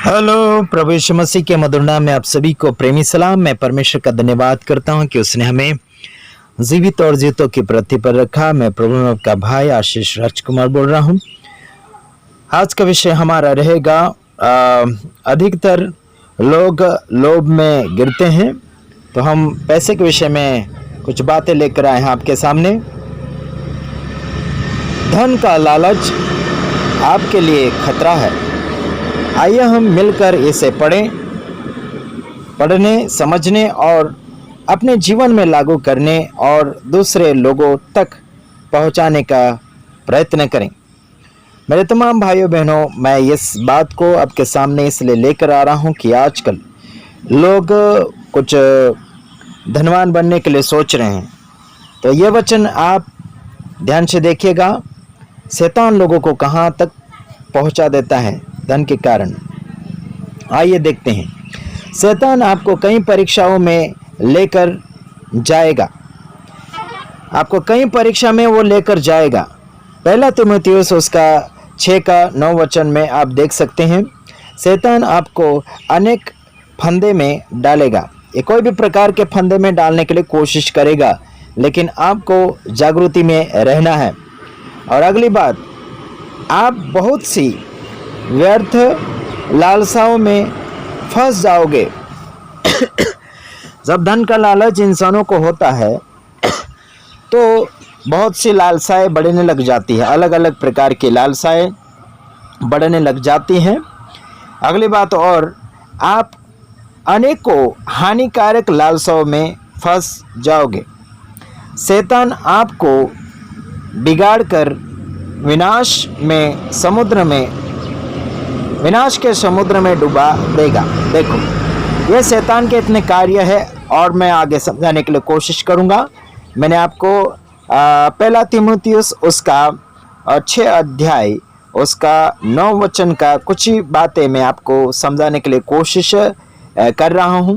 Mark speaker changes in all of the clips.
Speaker 1: Hello, प्रभु यीशु मसीह के मधुर नाम में आप सभी को प्रेमी सलाम। मैं परमेश्वर का धन्यवाद करता हूं कि उसने हमें जीवित और जीतों की पृथ्वी पर रखा। मैं प्रभु में आपका भाई आशीष राजकुमार बोल रहा हूं। आज का विषय हमारा रहेगा अधिकतर लोग लोभ में गिरते हैं। तो हम पैसे के विषय में कुछ बातें लेकर आए हैं आपके सामने। धन का लालच आपके लिए खतरा है। आइए हम मिलकर इसे पढ़ने, समझने और अपने जीवन में लागू करने और दूसरे लोगों तक पहुंचाने का प्रयत्न करें। मेरे तमाम भाइयों बहनों, मैं इस बात को आपके सामने इसलिए लेकर आ रहा हूं कि आजकल लोग कुछ धनवान बनने के लिए सोच रहे हैं। तो ये वचन आप ध्यान से देखिएगा। शैतान लोगों को कहां तक पहुंचा देता है धन के कारण। आइए देखते हैं। शैतान आपको कई परीक्षाओं में लेकर जाएगा। आपको कई परीक्षा में वो लेकर जाएगा। पहला तीमुथियुस उसका 6:9 वचन में आप देख सकते हैं। शैतान आपको अनेक फंदे में डालेगा। ये कोई भी प्रकार के फंदे में डालने के लिए कोशिश करेगा, लेकिन आपको जागृति में रहना है। और अगली बात, आप बहुत सी व्यर्थ लालसाओं में फंस जाओगे। जब धन का लालच इंसानों को होता है तो बहुत सी लालसाएं बढ़ने लग जाती है। अलग अलग प्रकार की लालसाएं बढ़ने लग जाती हैं। अगली बात, और आप अनेकों हानिकारक लालसाओं में फंस जाओगे। शैतान आपको बिगाड़ कर विनाश के समुद्र में डुबा देगा। देखो, ये शैतान के इतने कार्य है और मैं आगे समझाने के लिए कोशिश करूंगा। मैंने आपको पहला तीमुथियुस उसका 6 अध्याय उसका 9 वचन का कुछ ही बातें मैं आपको समझाने के लिए कोशिश कर रहा हूं।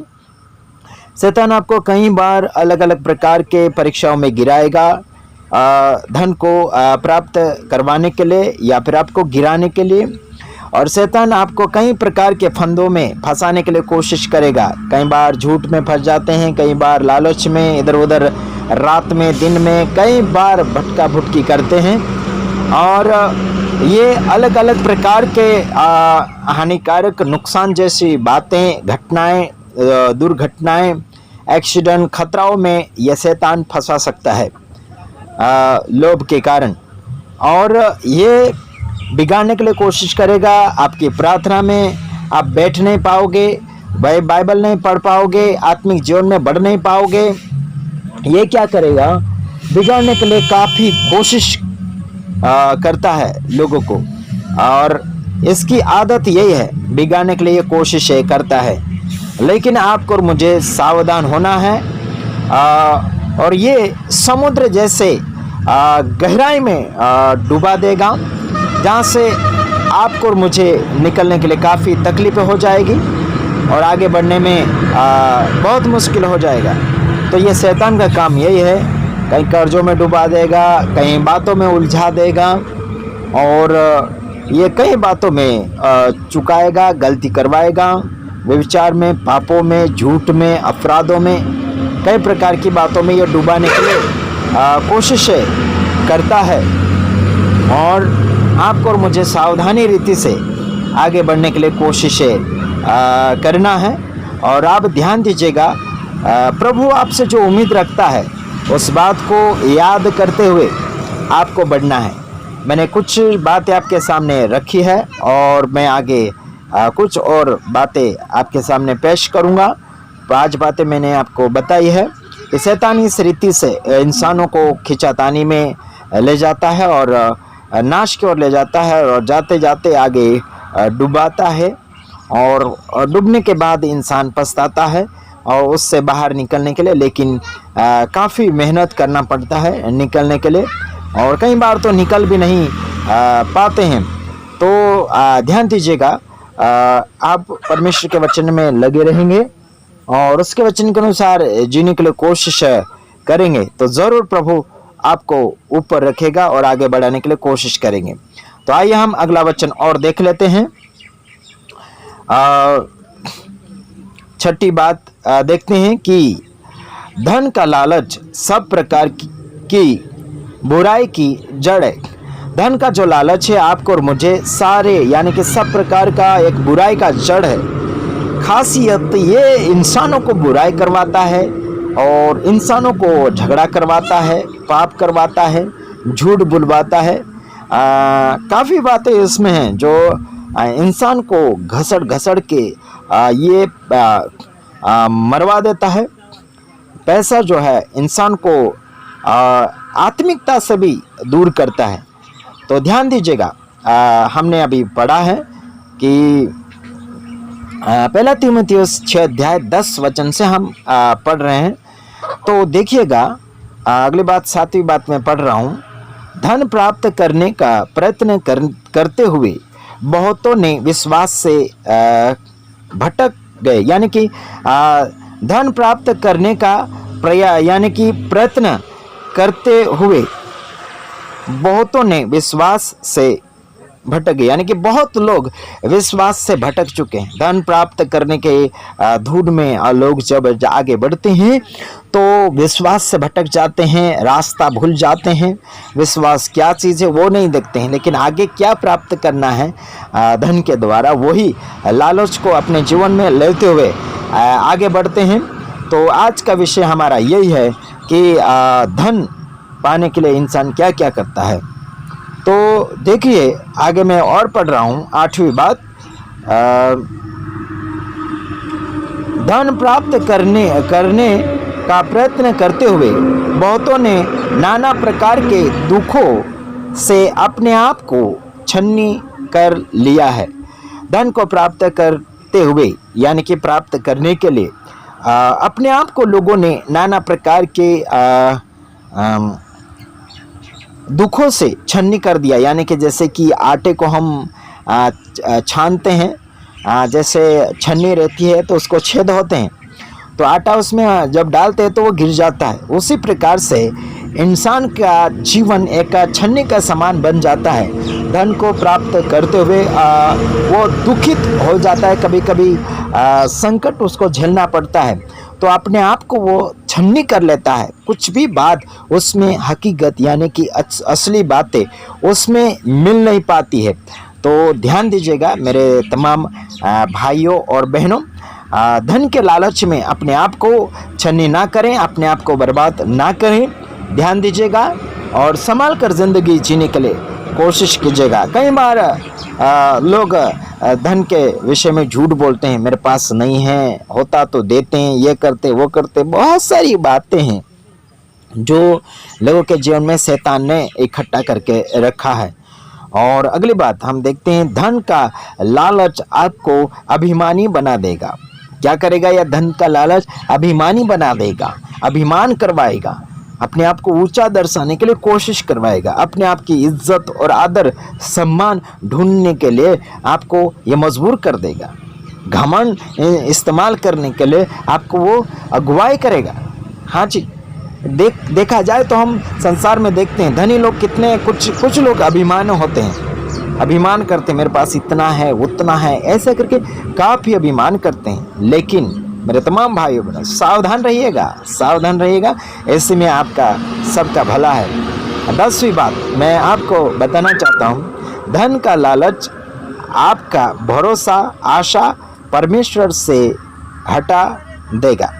Speaker 1: शैतान आपको कई बार अलग अलग प्रकार के परीक्षाओं में गिराएगा, धन को प्राप्त करवाने के लिए या फिर आपको गिराने के लिए। और शैतान आपको कई प्रकार के फंदों में फंसाने के लिए कोशिश करेगा। कई बार झूठ में फंस जाते हैं, कई बार लालच में, इधर उधर रात में, दिन में, कई बार भटका भुटकी करते हैं। और ये अलग अलग प्रकार के हानिकारक नुकसान जैसी बातें, घटनाएं, दुर्घटनाएं, एक्सीडेंट, खतराओं में यह शैतान फंसा सकता है लोभ के कारण। और ये बिगाड़ने के लिए कोशिश करेगा। आपकी प्रार्थना में आप बैठ नहीं पाओगे, बाइबल नहीं पढ़ पाओगे, आत्मिक जीवन में बढ़ नहीं पाओगे। ये क्या करेगा? बिगाड़ने के लिए काफ़ी कोशिश करता है लोगों को, और इसकी आदत यही है, बिगाड़ने के लिए ये कोशिशें करता है। लेकिन आपको और मुझे सावधान होना है। और ये समुद्र जैसे गहराई में डुबा देगा, जहाँ से आपको और मुझे निकलने के लिए काफ़ी तकलीफ़ें हो जाएगी और आगे बढ़ने में बहुत मुश्किल हो जाएगा। तो ये शैतान का काम यही है, कहीं कर्जों में डुबा देगा, कहीं बातों में उलझा देगा, और ये कई बातों में चुकाएगा, गलती करवाएगा, व्यभिचार में, पापों में, झूठ में, अपराधों में, कई प्रकार की बातों में ये डुबाने के लिए कोशिशें करता है। और आपको और मुझे सावधानी रीति से आगे बढ़ने के लिए कोशिशें करना है। और आप ध्यान दीजिएगा, प्रभु आपसे जो उम्मीद रखता है उस बात को याद करते हुए आपको बढ़ना है। मैंने कुछ बातें आपके सामने रखी है और मैं आगे कुछ और बातें आपके सामने पेश करूंगा। 5 बातें मैंने आपको बताई है कि शैतान इस रीति से इंसानों को खींचातानी में ले जाता है और नाश की ओर ले जाता है, और जाते जाते आगे डुबाता है। और डूबने के बाद इंसान पछताता है और उससे बाहर निकलने के लिए, लेकिन काफ़ी मेहनत करना पड़ता है निकलने के लिए, और कई बार तो निकल भी नहीं पाते हैं। तो ध्यान दीजिएगा, आप परमेश्वर के वचन में लगे रहेंगे और उसके वचन के अनुसार जीने के लिए कोशिश करेंगे तो ज़रूर प्रभु आपको ऊपर रखेगा और आगे बढ़ाने के लिए कोशिश करेंगे। तो आइए हम अगला वचन और देख लेते हैं। छठी बात देखते हैं कि धन का लालच सब प्रकार की बुराई की जड़ है। धन का जो लालच है आपको और मुझे सारे यानी कि सब प्रकार का एक बुराई का जड़ है। खासियत ये इंसानों को बुराई करवाता है और इंसानों को झगड़ा करवाता है, पाप करवाता है, झूठ बुलवाता है। काफ़ी बातें इसमें हैं जो इंसान को घसड़ घसड़ के ये मरवा देता है। पैसा जो है इंसान को आत्मिकता से भी दूर करता है। तो ध्यान दीजिएगा, हमने अभी पढ़ा है कि पहला तीमुथियुस 6 अध्याय 10 वचन से हम पढ़ रहे हैं। तो देखिएगा, अगली बात 7वीं बात में पढ़ रहा हूँ। धन प्राप्त करने का प्रयत्न करते हुए बहुतों ने विश्वास से भटक गए। यानी कि धन प्राप्त करने का प्रयत्न करते हुए बहुतों ने विश्वास से भटक गए। यानी कि बहुत लोग विश्वास से भटक चुके हैं। धन प्राप्त करने के धूल में लोग जब आगे बढ़ते हैं तो विश्वास से भटक जाते हैं, रास्ता भूल जाते हैं। विश्वास क्या चीज़ है वो नहीं देखते हैं, लेकिन आगे क्या प्राप्त करना है धन के द्वारा, वही लालच को अपने जीवन में लेते हुए आगे बढ़ते हैं। तो आज का विषय हमारा यही है कि धन पाने के लिए इंसान क्या क्या करता है। तो देखिए, आगे मैं और पढ़ रहा हूँ 8वीं बात। धन प्राप्त करने का प्रयत्न करते हुए बहुतों ने नाना प्रकार के दुखों से अपने आप को छन्नी कर लिया है। धन को प्राप्त करते हुए यानी कि प्राप्त करने के लिए अपने आप को लोगों ने नाना प्रकार के दुखों से छन्नी कर दिया। यानी कि जैसे कि आटे को हम छानते हैं, जैसे छन्नी रहती है तो उसको छेद होते हैं, तो आटा उसमें जब डालते हैं तो वो गिर जाता है। उसी प्रकार से इंसान का जीवन एक छन्नी का समान बन जाता है। धन को प्राप्त करते हुए वो दुखित हो जाता है, कभी कभी संकट उसको झेलना पड़ता है, तो अपने आप को वो छन्नी कर लेता है। कुछ भी बात उसमें हकीकत यानी कि असली बातें उसमें मिल नहीं पाती है। तो ध्यान दीजिएगा मेरे तमाम भाइयों और बहनों, धन के लालच में अपने आप को छन्नी ना करें, अपने आप को बर्बाद ना करें। ध्यान दीजिएगा और संभाल कर ज़िंदगी जीने के लिए कोशिश कीजिएगा। कई बार लोग धन के विषय में झूठ बोलते हैं, मेरे पास नहीं है, होता तो देते हैं, ये करते वो करते। बहुत सारी बातें हैं जो लोगों के जीवन में शैतान ने इकट्ठा करके रखा है। और अगली बात हम देखते हैं, धन का लालच आपको अभिमानी बना देगा। क्या करेगा यह धन का लालच? अभिमानी बना देगा, अभिमान करवाएगा, अपने आप को ऊंचा दर्शाने के लिए कोशिश करवाएगा, अपने आप की इज्जत और आदर सम्मान ढूंढने के लिए आपको ये मजबूर कर देगा। घमंड इस्तेमाल करने के लिए आपको वो अगुवाई करेगा। हाँ जी, देखा जाए तो हम संसार में देखते हैं धनी लोग कितने, कुछ लोग अभिमान होते हैं, अभिमान करते हैं, मेरे पास इतना है उतना है, ऐसा करके काफ़ी अभिमान करते हैं। लेकिन मेरे तमाम भाइयों बहनों, सावधान रहिएगा, सावधान रहिएगा, ऐसे में आपका सबका भला है। 10वीं बात मैं आपको बताना चाहता हूँ, धन का लालच आपका भरोसा आशा परमेश्वर से हटा देगा।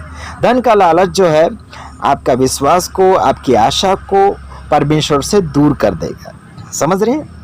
Speaker 1: धन का लालच जो है आपका विश्वास को, आपकी आशा को परमेश्वर से दूर कर देगा। समझ रहे हैं?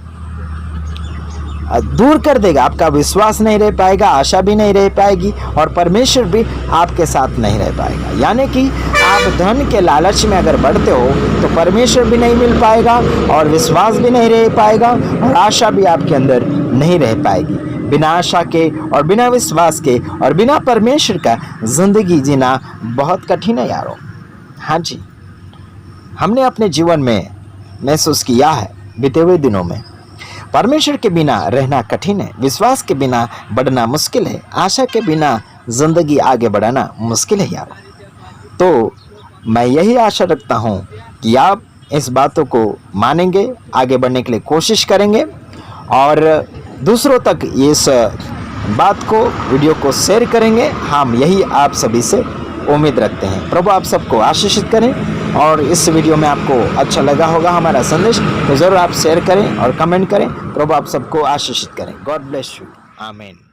Speaker 1: दूर कर देगा। आपका विश्वास नहीं रह पाएगा, आशा भी नहीं रह पाएगी और परमेश्वर भी आपके साथ नहीं रह पाएगा। यानी कि आप धन के लालच में अगर बढ़ते हो तो परमेश्वर भी नहीं मिल पाएगा और विश्वास भी नहीं रह पाएगा और आशा भी आपके अंदर नहीं रह पाएगी। बिना आशा के और बिना विश्वास के और बिना परमेश्वर का जिंदगी जीना बहुत कठिन है यारों। हाँ जी, हमने अपने जीवन में महसूस किया है बीते हुए दिनों में, परमेश्वर के बिना रहना कठिन है, विश्वास के बिना बढ़ना मुश्किल है, आशा के बिना जिंदगी आगे बढ़ाना मुश्किल है यार। तो मैं यही आशा रखता हूँ कि आप इस बातों को मानेंगे, आगे बढ़ने के लिए कोशिश करेंगे और दूसरों तक इस बात को, वीडियो को शेयर करेंगे। हम यही आप सभी से उम्मीद रखते हैं। प्रभु आप सबको आशीषित करें। और इस वीडियो में आपको अच्छा लगा होगा हमारा संदेश, तो ज़रूर आप शेयर करें और कमेंट करें। प्रभु आप सबको आशीषित करें। God bless you. आमीन।